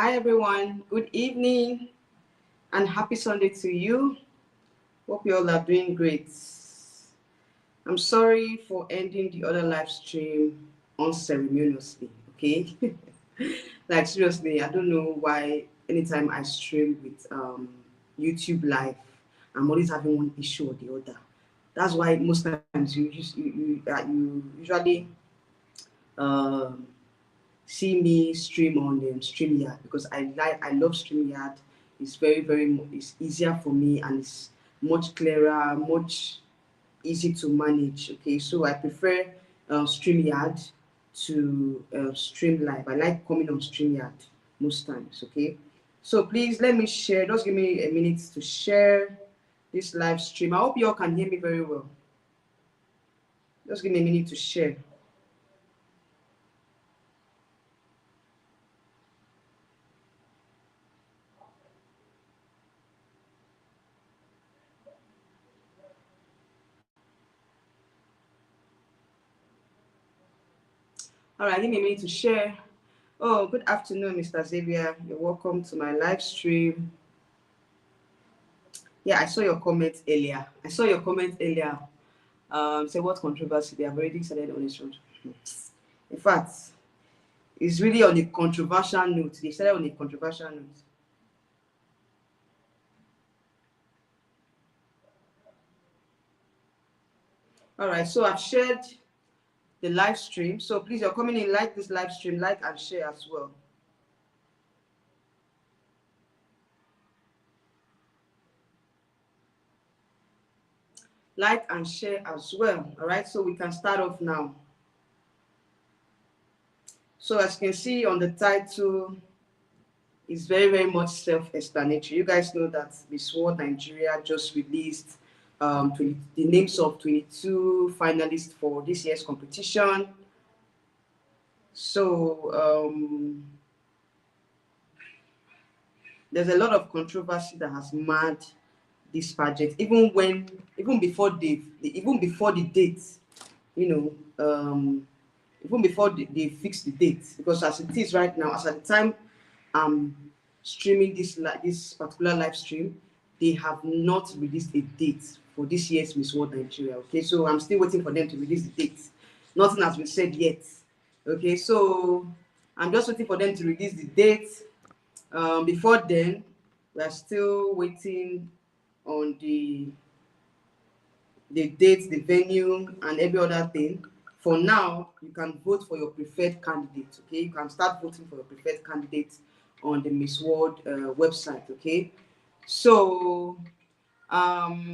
Hi everyone, good evening and happy Sunday to you. Hope you all are doing great. I'm sorry for ending the other live stream unceremoniously, okay? Like seriously, I don't know why anytime I stream with YouTube live, I'm always having one issue or the other. That's why most times you usually um see me stream on StreamYard because I love StreamYard. It's it's easier for me and it's much clearer, much easy to manage. Okay, so I prefer StreamYard to stream live. I like coming on StreamYard most times. Okay, so please let me share. Just give me a minute to share this live stream. I hope you all can hear me very well. Just give me a minute to share. All right, give me a minute to share. Oh, good afternoon, Mr. Xavier. You're welcome to my live stream. Yeah, I saw your comment earlier. Say what controversy they have already started on this road. In fact, it's really on a controversial note. They started on a controversial note. All right, so I've shared the live stream. So please, you're coming in, like this live stream, like and share as well. Like and share as well. All right, so we can start off now. So as you can see on the title, it's very much self-explanatory. You guys know that Miss World Nigeria just released the names of 22 finalists for this year's competition. So there's a lot of controversy that has marred this pageant, even before the date, you know, even before they fix the date, because as it is right now, as at the time I'm streaming this particular live stream, they have not released a date for this year's Miss World Nigeria. Okay, so I'm still waiting for them to release the date. Nothing has been said yet. Okay, so I'm just waiting for them to release the date. Before then, we are still waiting on the date, the venue, and every other thing. For now, you can vote for your preferred candidate. Okay, you can start voting for your preferred candidate on the Miss World website. Okay, so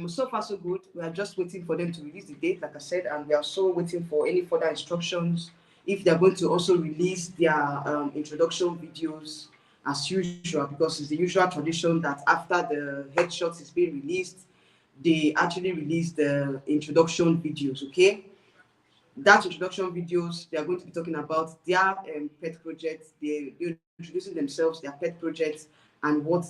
so far so good. We are just waiting for them to release the date, like I said, and we are also waiting for any further instructions if they are going to also release their introduction videos as usual, because it's the usual tradition that after the headshots is being released, they actually release the introduction videos. Okay, that introduction videos, they are going to be talking about their pet projects, they're introducing themselves, their pet projects, and what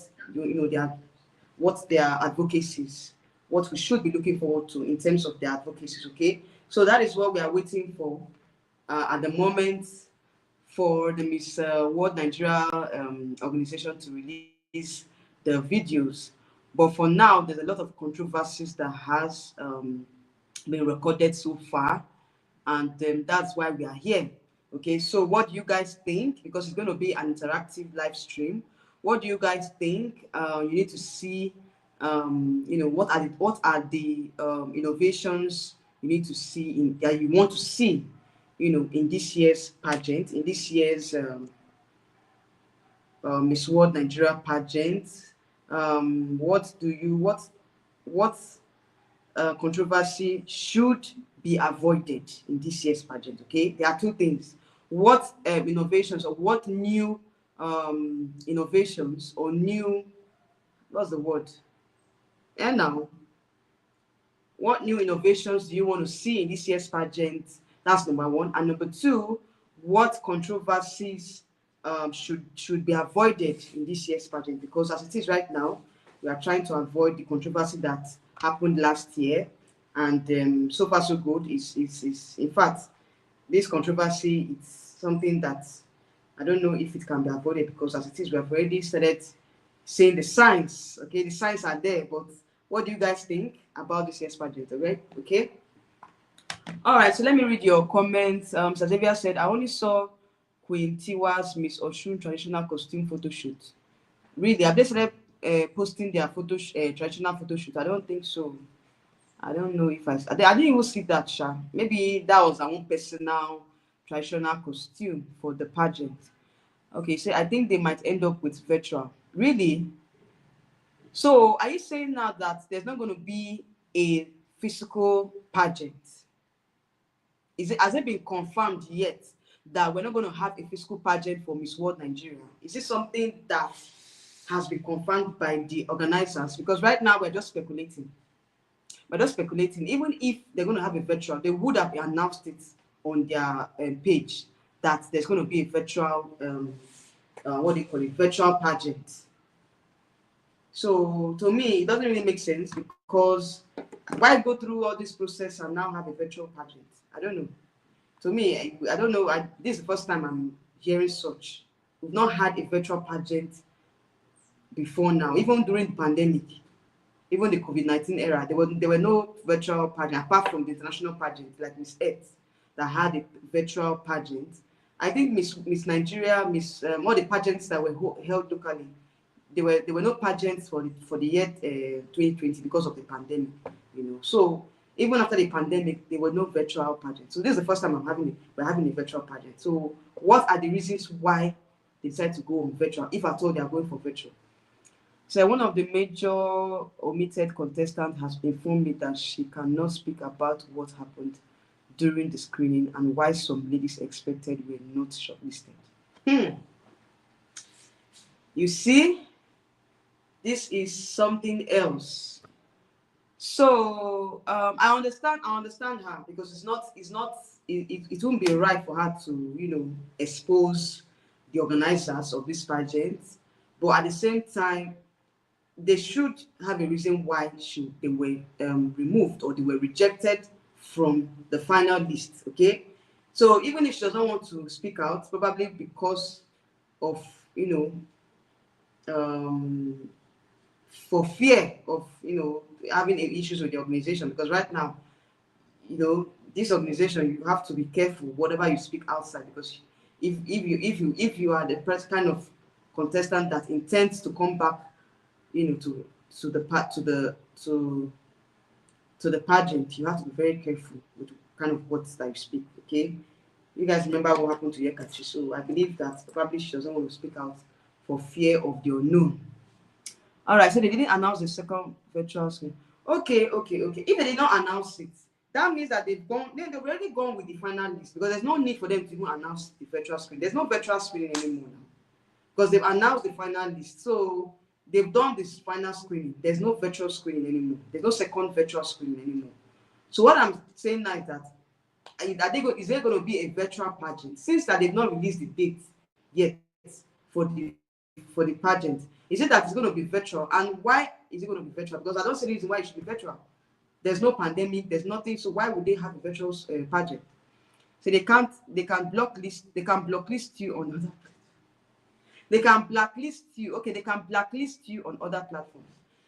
their advocacies, what we should be looking forward to in terms of their advocacies. Okay, so that is what we are waiting for at the moment, for the Miss World Nigeria organization to release the videos. But for now, there's a lot of controversies that has been recorded so far, and that's why we are here. Okay, so what do you guys think? Because it's going to be an interactive live stream. What do you guys think? You need to see, what are the innovations you need to see that you want to see, in this year's pageant, in this year's Miss World Nigeria pageant. What controversy should be avoided in this year's pageant? Okay, there are two things. What innovations, or what new innovations, or new, what's the word? And now, what new innovations do you want to see in this year's pageant? That's number one. And number two, what controversies should be avoided in this year's pageant? Because as it is right now, we are trying to avoid the controversy that happened last year, and so far so good. Is in fact, this controversy, it's something that I don't know if it can be avoided, because as it is, we have already started seeing the signs. Okay, the signs are there, but what do you guys think about this year's pageant? Okay. All right, so let me read your comments. Xavier said, I only saw Queen Tiwa's Miss Oshun traditional costume photo shoot. Really, have they started posting their traditional photo shoot? I don't think so. I don't know if I didn't even see that, Sha. Maybe that was our own personal traditional costume for the pageant. Okay, so I think they might end up with virtual. Really? So are you saying now that there's not going to be a physical pageant? Has it been confirmed yet that we're not going to have a physical pageant for Miss World Nigeria? Is it something that has been confirmed by the organizers? Because right now we're just speculating. We're just speculating. Even if they're going to have a virtual, they would have announced it on their page that there's going to be a virtual, what do you call it, virtual pageant. So to me, it doesn't really make sense, because why go through all this process and now have a virtual pageant? I don't know. To me, I don't know. This is the first time I'm hearing such. We've not had a virtual pageant before now, even during the pandemic, even the COVID-19 era. There were no virtual pageant apart from the international pageant like Miss Earth that had a virtual pageant. I think Miss Nigeria, all the pageants that were held locally, there were no pageants for the year 2020 because of the pandemic. So even after the pandemic, there were no virtual pageants. So this is the first time we're having a virtual pageant. So what are the reasons why they decided to go on virtual, if at all they are going for virtual? So one of the major omitted contestants has informed me that she cannot speak about what happened during the screening and why some ladies expected were not shortlisted. You see, this is something else. So I understand her, because it won't be right for her to expose the organizers of this pageant, but at the same time they should have a reason why they were removed or they were rejected from the final list. Okay, so even if she doesn't want to speak out, probably because of for fear of having issues with the organization, because right now this organization, you have to be careful whatever you speak outside, because if you are the kind of contestant that intends to come back to the pageant, you have to be very careful with the kind of words that you speak. Okay, you guys remember what happened to Yekachi? So I believe that probably she doesn't want to speak out for fear of the unknown. All right, so they didn't announce the second virtual screen. Okay. If they did not announce it, that means that they've already gone with the final list, because there's no need for them to even announce the virtual screen. There's no virtual screening anymore now, because they've announced the final list. So they've done this final screening. There's no virtual screening anymore. There's no second virtual screening anymore. So what I'm saying now is that is there going to be a virtual pageant, since that they've not released the date yet for the pageant? Is it that it's going to be virtual? And why is it going to be virtual? Because I don't see the reason why it should be virtual. There's no pandemic, there's nothing, so why would they have a virtual pageant? So they can blacklist you on other, they can blacklist you. Okay, they can blacklist you on other platforms.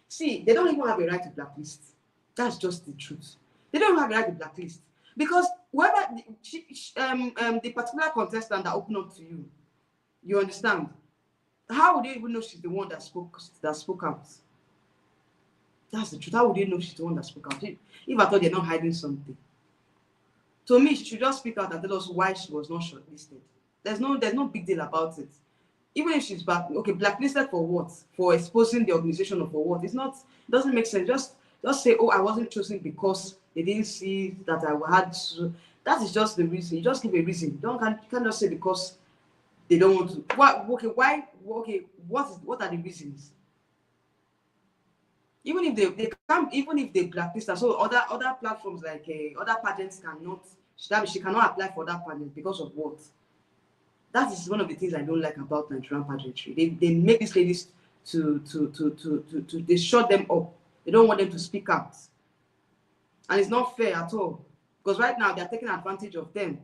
See, they don't even have a right to blacklist. That's just the truth. They don't have a right to blacklist, because whoever the particular contestant that opened up to you, you understand? How would they even know she's the one that spoke out? That's the truth. How would they know she's the one that spoke out? If I thought they're not hiding something. To me, she should just speak out and tell us why she was not shortlisted. There's no big deal about it. Even if she's blacklisted for what? For exposing the organization, or for what? It doesn't make sense. Just say, oh, I wasn't chosen because they didn't see that I had. That is just the reason. You just give a reason. You can't just say because they don't want to. Why? Okay, what are the reasons? Even if they blacklist her, so other platforms like other pageants she cannot apply for that pageant because of what? That is one of the things I don't like about Nigerian pageantry. They make these ladies they shut them up. They don't want them to speak out, and it's not fair at all, because right now they're taking advantage of them.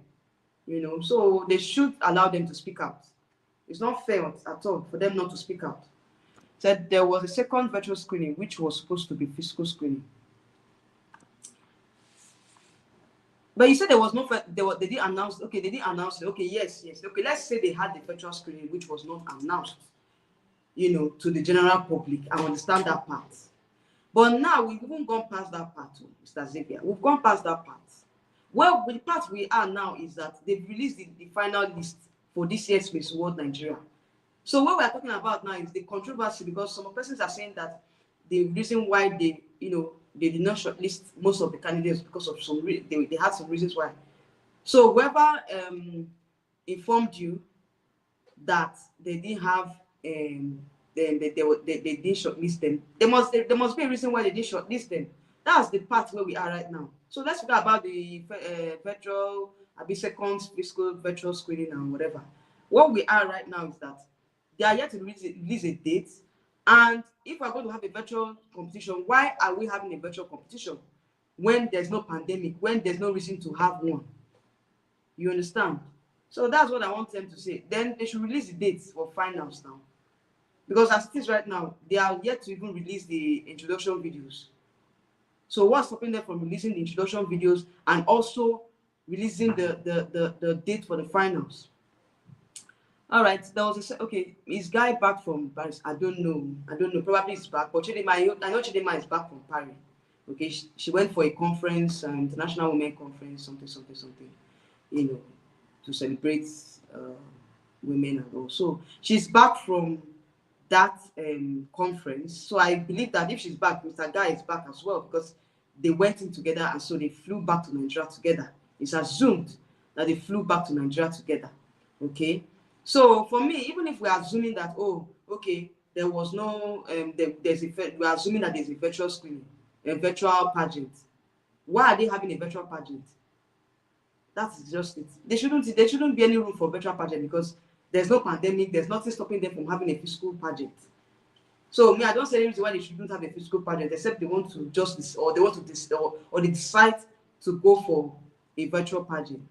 So they should allow them to speak out. It's not fair at all for them not to speak out. Said there was a second virtual screening, which was supposed to be physical screening. But you said there was no, they didn't announce, okay, they didn't announce it. Okay, yes. Okay, let's say they had the virtual screening, which was not announced, to the general public. I understand that part. But now we've even gone past that part, Mr. Xavier. We've gone past that part. Well, the part we are now is that they've released the final list for this year's Miss World Nigeria. So what we're talking about now is the controversy, because some persons are saying that the reason why they did not shortlist most of the candidates because of they had some reasons why. So whoever informed you that they didn't have they didn't shortlist them, there must be a reason why they didn't shortlist them. That's the part where we are right now. So let's talk about the virtual, second physical virtual screening and whatever. What we are right now is that they are yet to release a date. And if we're going to have a virtual competition, why are we having a virtual competition when there's no pandemic, when there's no reason to have one? You understand? So that's what I want them to say. Then they should release the dates for finals now. Because as it is right now, they are yet to even release the introduction videos. So what's stopping them from releasing the introduction videos and also releasing the date for the finals? All right, there was okay. Is Guy back from Paris? I don't know. Probably he's back. But Chidema, I know Chidema is back from Paris. Okay, she went for a conference, International Women Conference, something. To celebrate women and all. So she's back from that conference. So I believe that if she's back, Mr. Guy is back as well, because they went in together, and so they flew back to Nigeria together. It's assumed that they flew back to Nigeria together. Okay. So for me, even if we're assuming that, oh, okay, there was no, we're assuming that there's a virtual screening, a virtual pageant. Why are they having a virtual pageant? That's just it. There shouldn't be any room for virtual pageant, because there's no pandemic. There's nothing stopping them from having a physical pageant. So me, I don't see any reason why they shouldn't have a physical pageant, except they want to or they decide to go for a virtual pageant.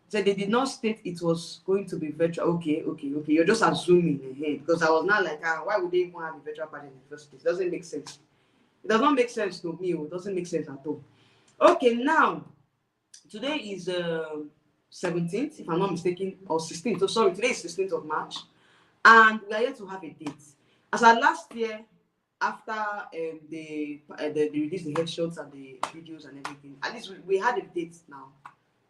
So they did not state it was going to be virtual. Okay. You're just assuming ahead, because I was not like, why would they even have a virtual pageant in the first place? It doesn't make sense. It does not make sense to me. It doesn't make sense at all. Okay, now today is 17th, if I'm not mistaken, or 16th. So sorry, today is 16th of March, and we are here to have a date. As our last year, after they released the headshots and the videos and everything, at least we had a date now.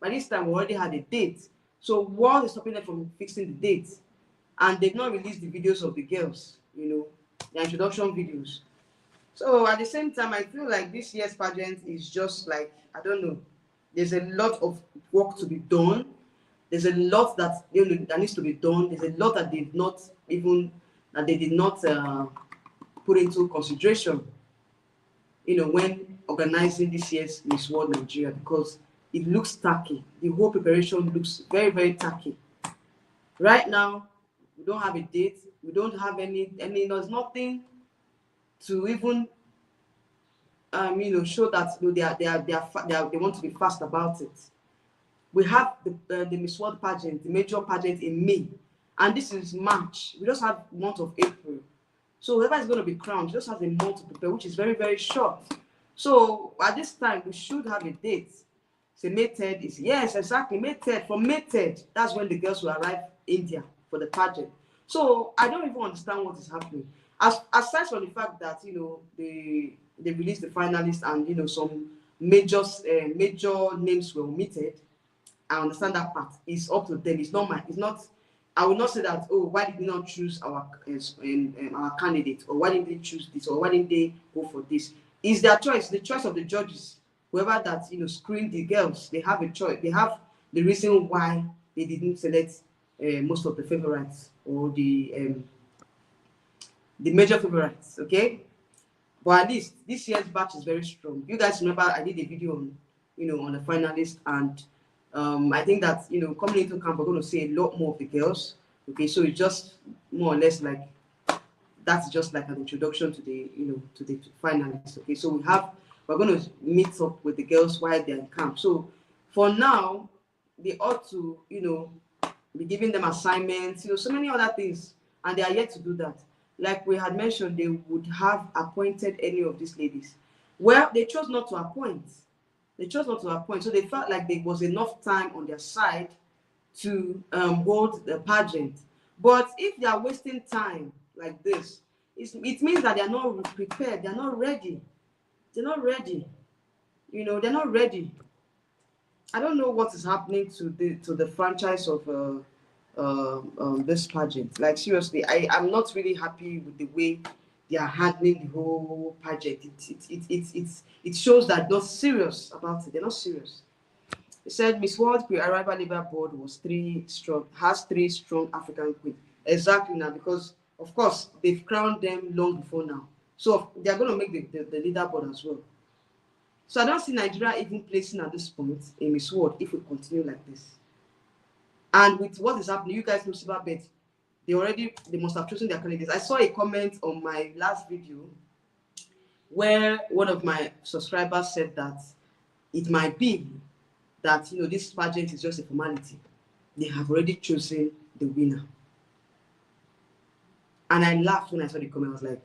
By this time, we already had a date. So what is stopping them from fixing the date? And they've not released the videos of the girls, the introduction videos. So at the same time, I feel like this year's pageant is just like, I don't know. There's a lot of work to be done. There's a lot that that needs to be done. There's a lot that they did not put into consideration, when organizing this year's Miss World Nigeria, because it looks tacky. The whole preparation looks very, very tacky. Right now, we don't have a date. We don't have any. There's nothing to even, show that they want to be fast about it. We have the Miss World pageant, the major pageant in May, and this is March. We just have the month of April. So whoever is going to be crowned just has a month to prepare, which is very, very short. So at this time, we should have a date. So May 3rd is, yes, exactly, May 3rd. From May 3rd, that's when the girls will arrive in India for the pageant. So I don't even understand what is happening. Aside from the fact that, they released the finalists and, some major names were omitted, I understand that part. It's up to them. It's not, I will not say that, oh, why did they not choose our candidate, or why didn't they choose this, or why didn't they go for this? It's their choice, the choice of the judges. Whoever that screened the girls, they have a choice. They have the reason why they didn't select most of the favorites, or the major favorites. Okay, but at least this year's batch is very strong. You guys remember I did a video on on the finalists, and I think that coming into camp we're going to see a lot more of the girls. Okay, so it's just more or less like that's just like an introduction to the to the finalists. Okay, so we're going to meet up with the girls while they're in camp. So for now, they ought to be giving them assignments, so many other things, and they are yet to do that. Like we had mentioned, they would have appointed any of these ladies. Well, they chose not to appoint. They chose not to appoint, so they felt like there was enough time on their side to hold the pageant. But if they are wasting time like this, it means that they are not prepared. They are not ready. They're not ready. They're not ready. I don't know what is happening to the franchise of this pageant. Like seriously, I'm not really happy with the way they are handling the whole pageant. It shows that they're not serious about it. They're not serious. It said Miss World pre-arrival labor board has three strong African queens. Exactly now, because of course they've crowned them long before now. So they're going to make the leaderboard as well. So I don't see Nigeria even placing at this point in Miss World if we continue like this. And with what is happening, you guys know Silverbird, they must have chosen their candidates. I saw a comment on my last video where one of my subscribers said that it might be that this pageant is just a formality. They have already chosen the winner. And I laughed when I saw the comment. I was like,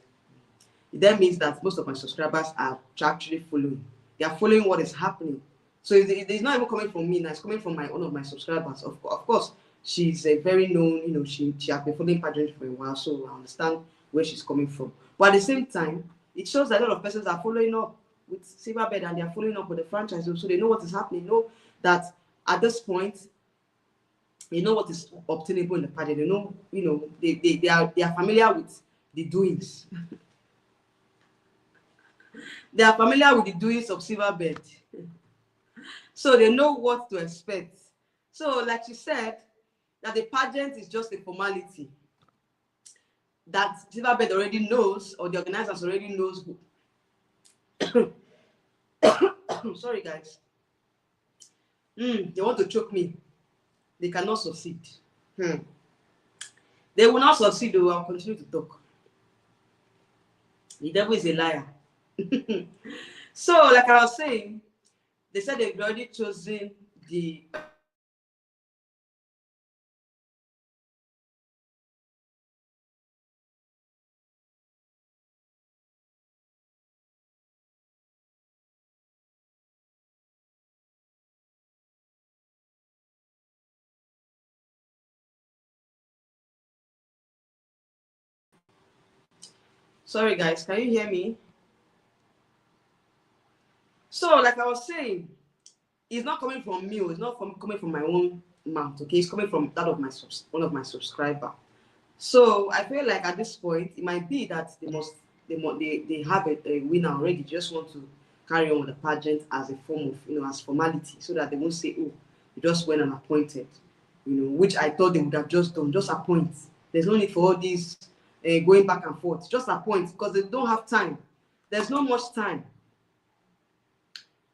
that means that most of my subscribers are actually following. They are following what is happening. So it's not even coming from me now. It's coming from one of my subscribers. Of course, she's a very known. She has been following pageant for a while, so I understand where she's coming from. But at the same time, it shows that a lot of persons are following up with Silverbird and they are following up with the franchise, so they know what is happening. They know that at this point, they know what is obtainable in the pageant. They know, they are familiar with the doings. They are familiar with the doings of Silverbird. So they know what to expect. So like she said, that the pageant is just a formality. That Silverbird already knows, or the organizers already knows who. Sorry guys. They want to choke me. They cannot succeed. They will not succeed, though. I'll continue to talk. The devil is a liar. So, like I was saying, they said they've already chosen the sorry guys, can you hear me? So, like I was saying, it's not coming from me, it's not coming from my own mouth, okay? It's coming from that of one of my subscribers. So I feel like at this point, it might be that they have a winner already. They just want to carry on with the pageant as a form of, as formality, so that they won't say, oh, you just went and appointed, which I thought they would have just done. Just appoint. There's no need for all these going back and forth. Just appoint, because they don't have time. There's not much time.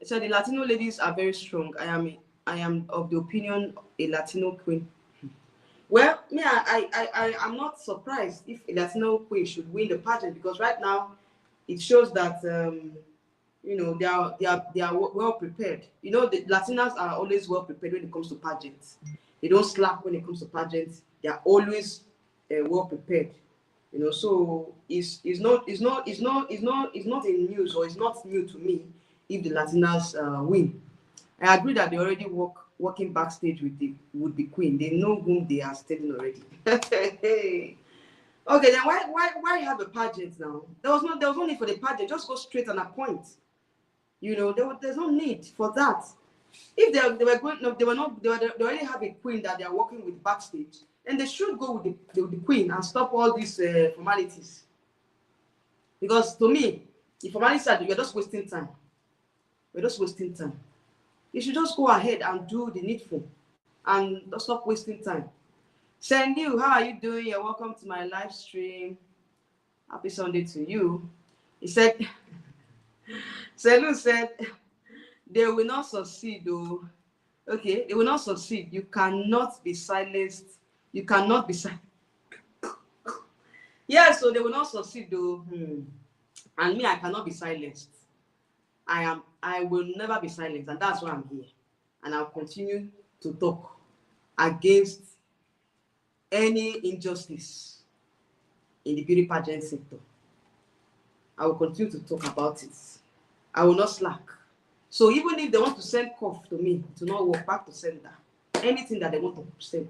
So the Latino ladies are very strong. I am of the opinion a Latino queen. Well, I'm not surprised if a Latino queen should win the pageant, because right now it shows that they are well prepared. The Latinas are always well prepared when it comes to pageants. They don't slack when it comes to pageants. They are always well prepared. So it's not in news, or it's not new to me if the Latinas win. I agree that they already working backstage with the queen. They know whom they are studying already. Okay, then why have a pageant now? There was no need for the pageant. Just go straight and appoint. There's no need for that. If they already have a queen that they are working with backstage, then they should go with the queen and stop all these formalities. Because to me, the formalities you're just wasting time. We're just wasting time. You should just go ahead and do the needful and stop wasting time. Send you, how are you doing? You're welcome to my live stream. Happy Sunday to you. He said, Selu said, they will not succeed though. Okay, they will not succeed. You cannot be silenced. You cannot be silenced. Yeah, so they will not succeed though. And me, I cannot be silenced. I will never be silenced, and that's why I'm here. And I'll continue to talk against any injustice in the beauty pageant sector, I will continue to talk about it. I will not slack. So even if they want to send cough to me to not work, back to sender, anything that they want to send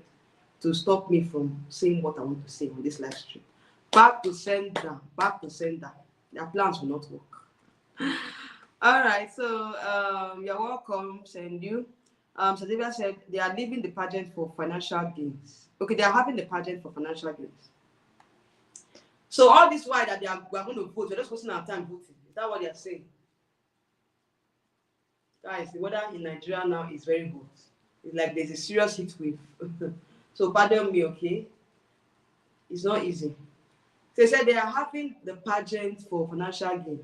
to stop me from saying what I want to say on this live stream, back to sender, back to sender. Their plans will not work. All right, so you're welcome, send you. Sadivia said they are leaving the pageant for financial gains. Okay, they are having the pageant for financial gains. So all this while that we are going to vote, we're just wasting our time voting. Is that what they are saying? Guys, the weather in Nigeria now is very hot. It's like there's a serious heat wave. So pardon me, okay? It's not easy. So they said they are having the pageant for financial gain.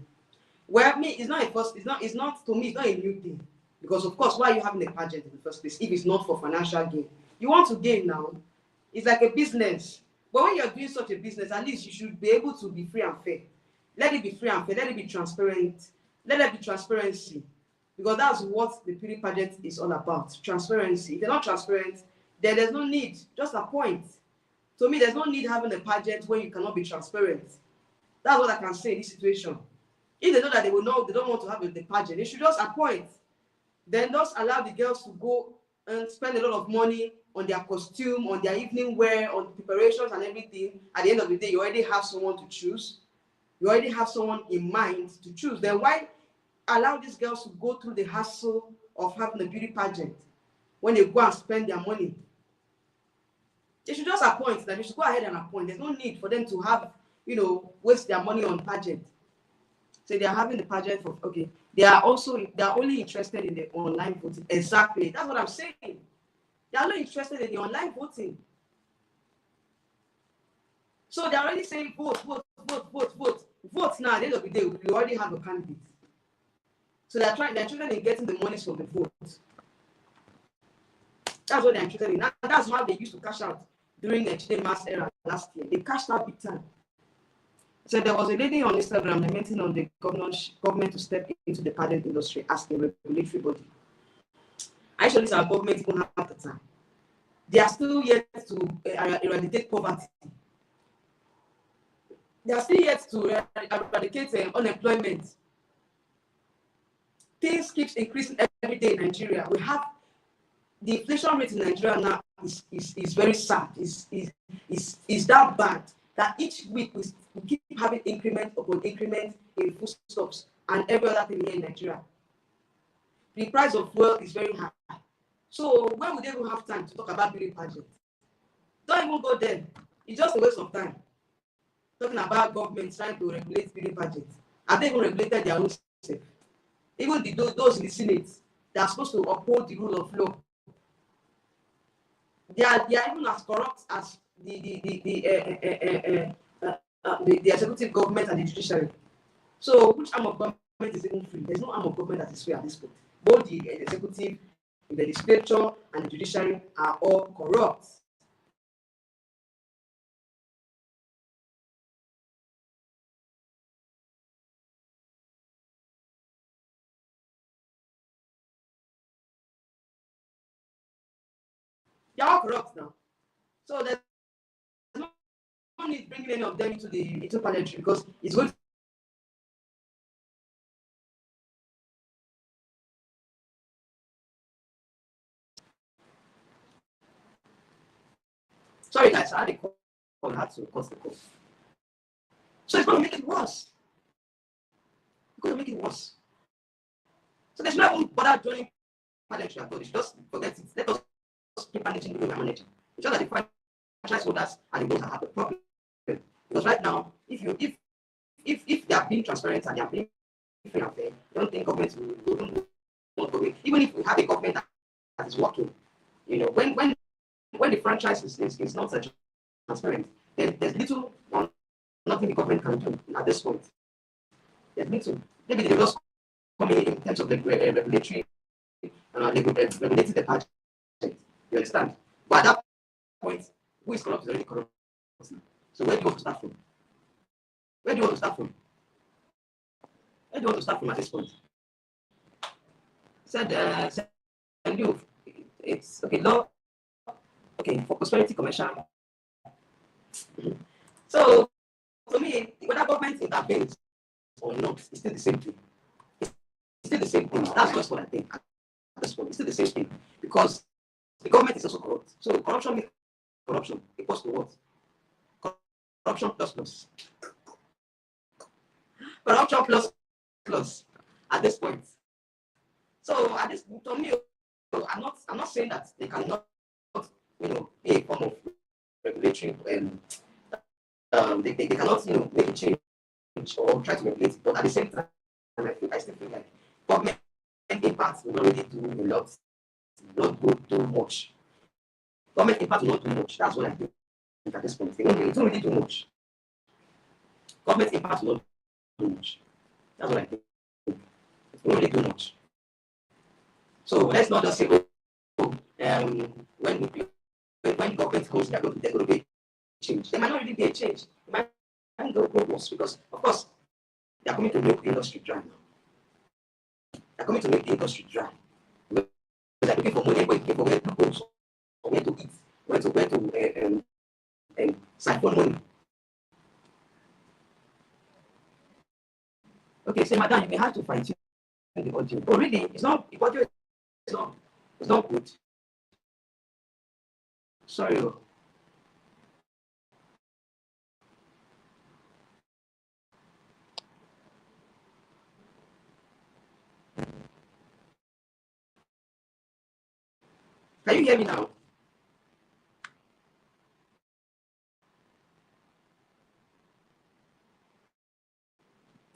Well, me, it's not a first, it's not to me, it's not a new thing. Because of course, why are you having a pageant in the first place if it's not for financial gain? You want to gain now. It's like a business. But when you're doing such a business, at least you should be able to be free and fair. Let it be free and fair. Let it be transparent. Let there be transparency. Because that's what the beauty pageant is all about. Transparency. If they're not transparent, then there's no need. Just appoint. To me, there's no need having a pageant when you cannot be transparent. That's what I can say in this situation. If they know that they don't want to have the pageant, they should just appoint. Then just allow the girls to go and spend a lot of money on their costume, on their evening wear, on preparations and everything. At the end of the day, you already have someone to choose. You already have someone in mind to choose. Then why allow these girls to go through the hassle of having a beauty pageant when they go and spend their money? They should just appoint. That they should go ahead and appoint. There's no need for them to have, waste their money on pageant. So they are having the pageant for, okay. They are only interested in the online voting. Exactly. That's what I'm saying. They are not interested in the online voting. So they're already saying vote, vote, vote, vote, vote. Vote now. At the end of the day, we already have a candidate. So they're interested in getting the money from the vote. That's what they're interested in. That's how they used to cash out during the Chidema's era last year. They cashed out big time. So there was a lady on Instagram lamenting on the government to step into the pageant industry as a regulatory body. Actually, our government even have the time. They are still yet to eradicate poverty. They are still yet to eradicate unemployment. Things keeps increasing every day in Nigeria. We have the inflation rate in Nigeria now is very sad. Is that bad that each week we keep having increment upon increment in foodstuffs and every other thing here in Nigeria. The price of fuel is very high. So when would they even have time to talk about beauty pageant? Don't even go there. It's just a waste of time. Talking about government trying to regulate beauty pageant. Have they even regulated their own self? Even those in the Senate that are supposed to uphold the rule of law. They are even as corrupt as the executive government and the judiciary. So which arm of government is even free? There's no arm of government that is free at this point. Both the executive, the legislature, and the judiciary are all corrupt. They are all corrupt now. So there's no need bringing any of them into parliament because it's going to. Sorry guys, I had a call. I had to cut the call. So it's going to make it worse. It's going to make it worse. So there's no bother joining parliament at all. They should just forget it. Let us keep managing the way we are managing. It's just that the franchise holders and the ones that have the problem. Because right now, if they are being transparent and they are being free and fair, I don't think government will go away. Even if we have a government that is working, when the franchise is not such transparent, then there's little or nothing the government can do at this point. There's little. Maybe they just come in terms of the regulatory, regulating the budget. You understand? But at that point, who is corrupt is already corrupt. So where do you want to start from? Where do you want to start from? Where do you want to start from at this point? Said you, it's okay. Law, okay, for prosperity commercial So, to me, whether government intervenes or not, it's still the same thing. It's still the same thing. That's just what I think. At this point, it's still the same thing. Because the government is also corrupt. So, corruption means corruption equals to what? Corruption plus plus. Corruption plus plus at this point. So, at this, to me, I'm not saying that they cannot, be a form of regulatory and they cannot, make a change or try to regulate it. But at the same time, I still feel like government impact will not really do a lot, not go too much. Government impact will not do much. That's what I think at this point. It won't really do much. Government impact will not do much. That's what I think. It won't really do much. So let's not just say, when government comes, they're going to be a change. There might not really be a change. It might go worse because, of course, they're coming to make the industry dry now. They're coming to make the industry dry. They're looking for money, looking for where to go, or where to eat, where to siphon money. Okay, so madam, you may have to fine tune the audio. Oh, really? It's not the audio. It's not good. Sorry. Can you hear me now?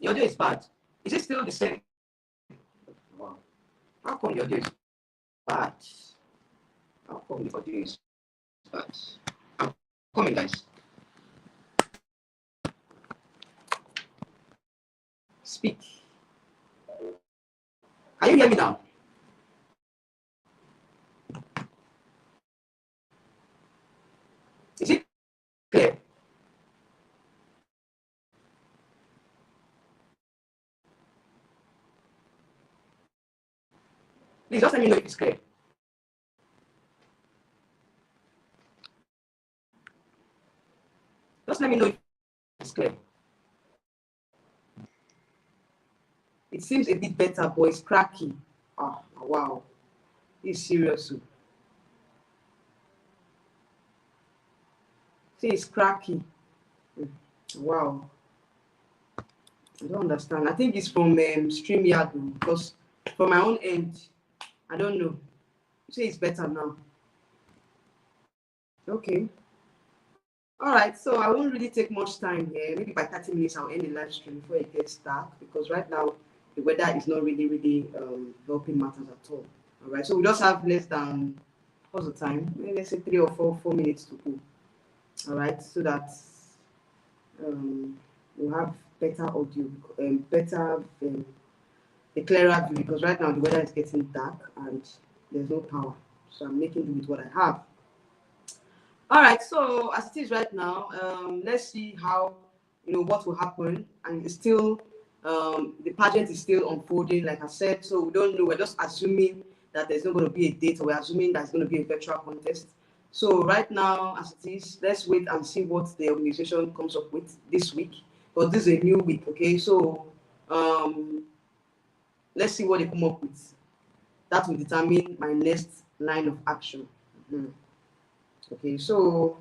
The audio is bad. Is it still the same? Wow. How come the audio is bad? How come the audio is bad? I'm coming, guys. Speak. Can you hear me now? Is it clear? Please just let me know if it's clear. Just let me know if it's clear. It seems a bit better, but it's cracky. Ah, wow. It's serious. See, it's cracky. Wow. I don't understand. I think it's from StreamYard because from my own end, I don't know. You say it's better now. Okay. All right. So I won't really take much time here. Maybe by 30 minutes, I'll end the live stream before it gets dark because right now the weather is not really helping matters at all. All right. So we just have less than what's the time? Maybe let's say 3 or 4 minutes to go. All right. So that we'll have better audio, better a clearer view because right now the weather is getting dark and there's no power. So I'm making do with what I have. All right, so as it is right now, let's see how what will happen, and it's still the pageant is still unfolding, like I said. So we don't know. We're just assuming that there's not going to be a date, or we're assuming there's going to be a virtual contest. So right now, as it is, let's wait and see what the organization comes up with this week. But this is a new week, okay? So let's see what they come up with. That will determine my next line of action. Okay, so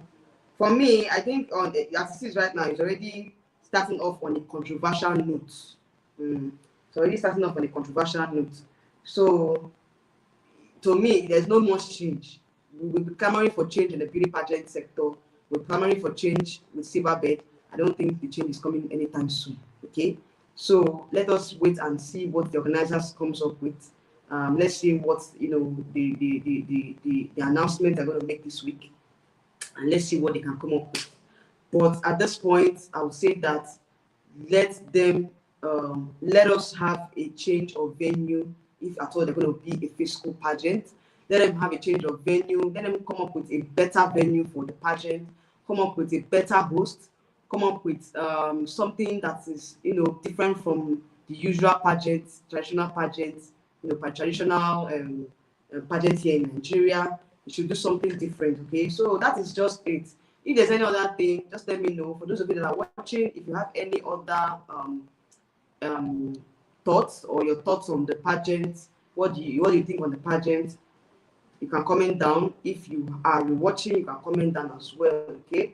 for me, I think as it is right now, it's already starting off on a controversial note. It's already starting off on a controversial note. So to me, there's no much change. We will be clamoring for change in the beauty pageant sector. We're clamoring for change with Silverbird. I don't think the change is coming anytime soon. Okay, so let us wait and see what the organizers comes up with. Let's see what the announcement they're going to make this week, and let's see what they can come up with. But at this point, I would say that let us have a change of venue if at all they're going to be a physical pageant. Let them have a change of venue. Let them come up with a better venue for the pageant. Come up with a better host. Come up with something that is different from the usual pageants, traditional pageants. Traditional pageant here in Nigeria. You should do something different. Okay, so that is just it. If there's any other thing, just let me know. For those of you that are watching, if you have any other thoughts or your thoughts on the pageant, what do you think on the pageant? You can comment down. If you are watching, you can comment down as well. Okay.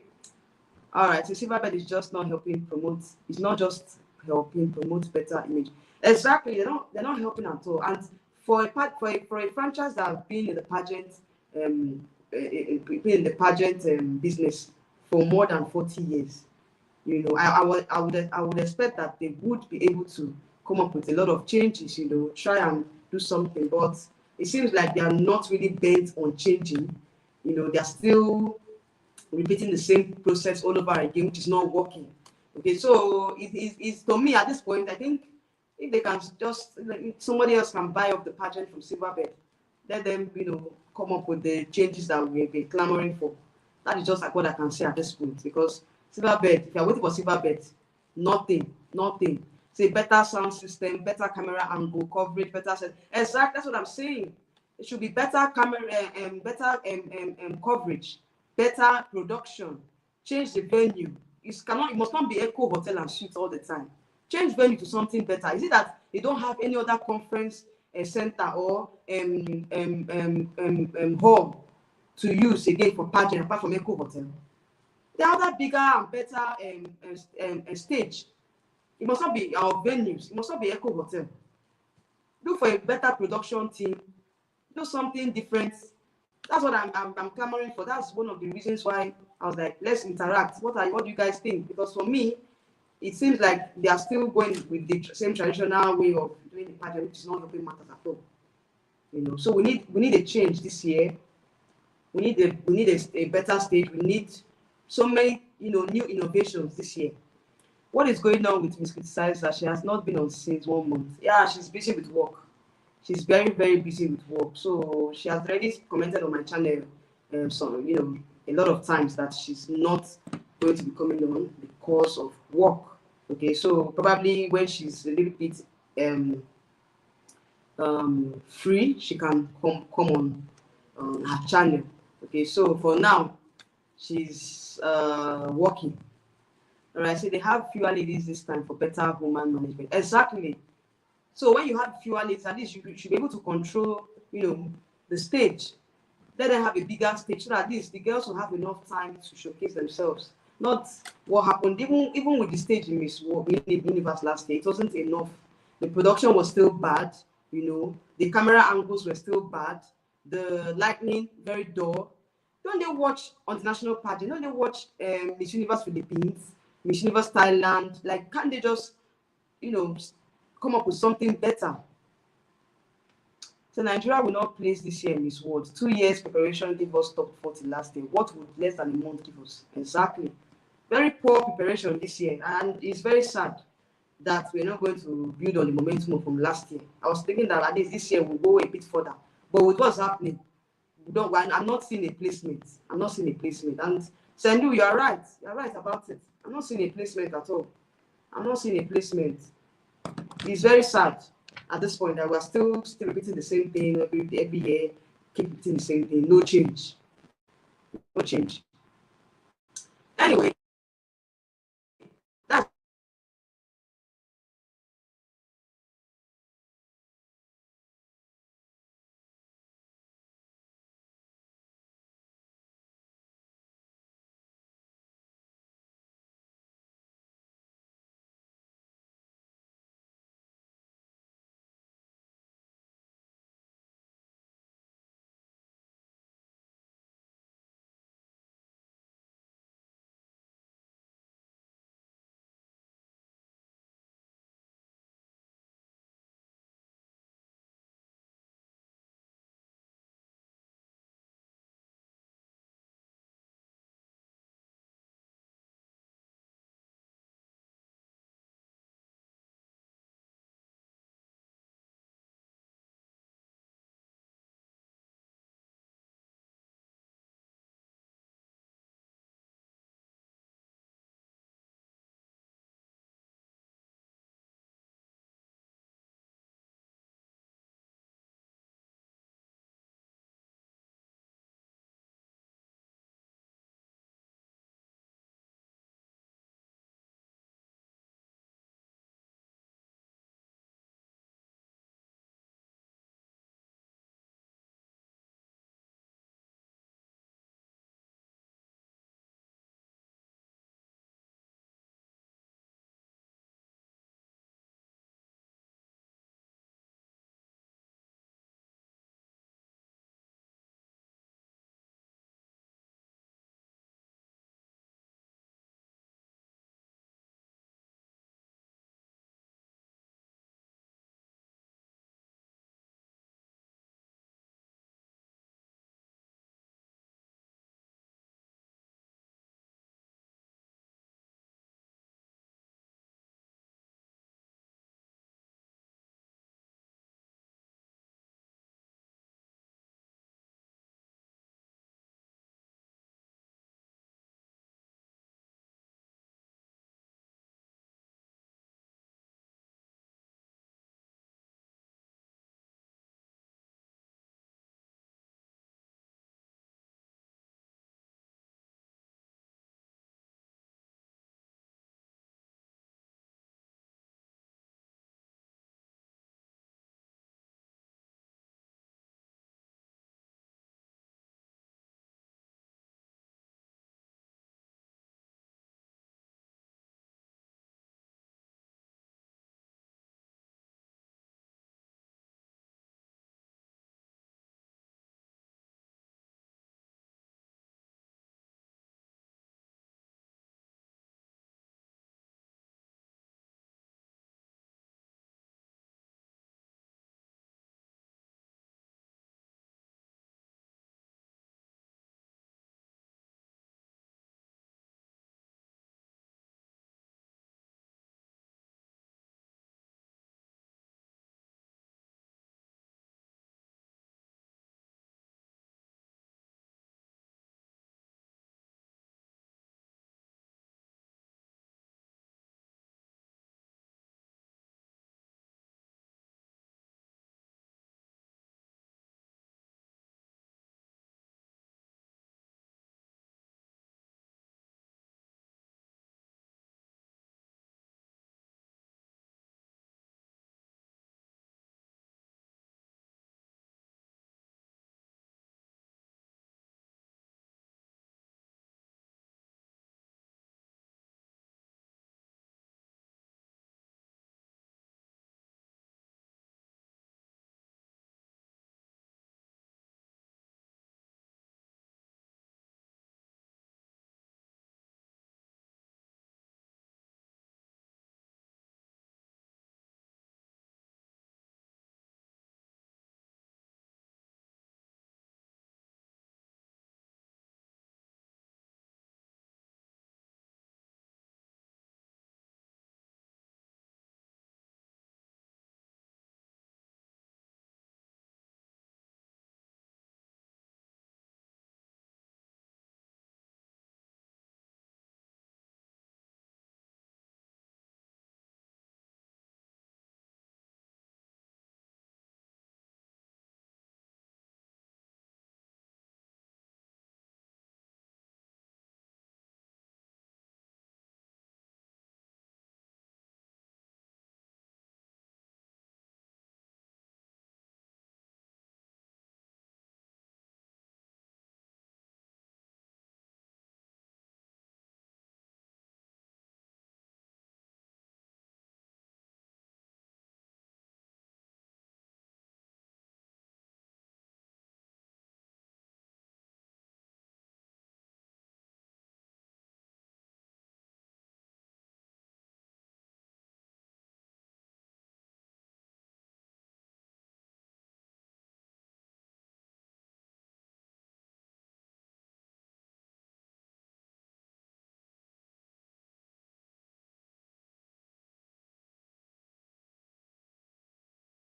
All right. So Silverbird is just not helping promote. It's not just helping promote better image. Exactly. They're not helping at all. And for a franchise that have been in the pageant been in the pageant business for more than 40 years, you know, I would expect that they would be able to come up with a lot of changes, you know, try and do something. But it seems like they are not really bent on changing. You know, they're still repeating the same process all over again, which is not working. Okay, so it's to me at this point, I think if they can just, like, somebody else can buy up the pageant from Silverbird, let them, you know, come up with the changes that we've been clamoring for. That is just like what I can say at this point, because Silverbird, if you're waiting for Silverbird, nothing. Say better sound system, better camera angle, coverage, better set. Exactly, that's what I'm saying. It should be better camera and better coverage, better production. Change the venue. It must not be Echo Hotel and Suites all the time. Change venue to something better. Is it that they don't have any other conference center or hall to use again for pageant apart from Echo Hotel? There are other bigger and better stage. It must not be our venues. It must not be Echo Hotel. Look for a better production team. Do something different. That's what I'm clamoring for. That's one of the reasons why I was like, let's interact. What do you guys think? Because for me, it seems like they are still going with the same traditional way of doing the pageant, which is not helping matters at all. You know, so we need a change this year. We need a better stage. We need so many, you know, new innovations this year. What is going on with Miss Criticizer? She has not been on since 1 month. Yeah, she's busy with work. She's very, very busy with work. So she has already commented on my channel, so, you know, a lot of times that she's not going to be coming on because of work. Okay, so probably when she's a little bit free, she can come on her channel. Okay, so for now, she's working. All right, so they have fewer ladies this time for better woman management. Exactly. So when you have fewer ladies, at least you should be able to control, you know, the stage. Let them have a bigger stage so that at least the girls will have enough time to showcase themselves. Not what happened, even with the stage in Miss Universe last year, it wasn't enough. The production was still bad, you know, the camera angles were still bad, the lighting very dull. Don't they watch international pageant? Don't they watch Miss Universe Philippines, Miss Universe Thailand? Like, can't they just, you know, come up with something better? So Nigeria will not place this year in Miss World. 2 years preparation gave us top 40 last year. What would less than a month give us? Exactly. Very poor preparation this year, and it's very sad that we're not going to build on the momentum from last year. I was thinking that at least this year we'll go a bit further, but with what's happening, I'm not seeing a placement. I'm not seeing a placement. And Sendu, you're right. You're right about it. I'm not seeing a placement at all. I'm not seeing a placement. It's very sad at this point that we're still repeating the same thing every year, keep repeating the same thing, no change. No change. Anyway,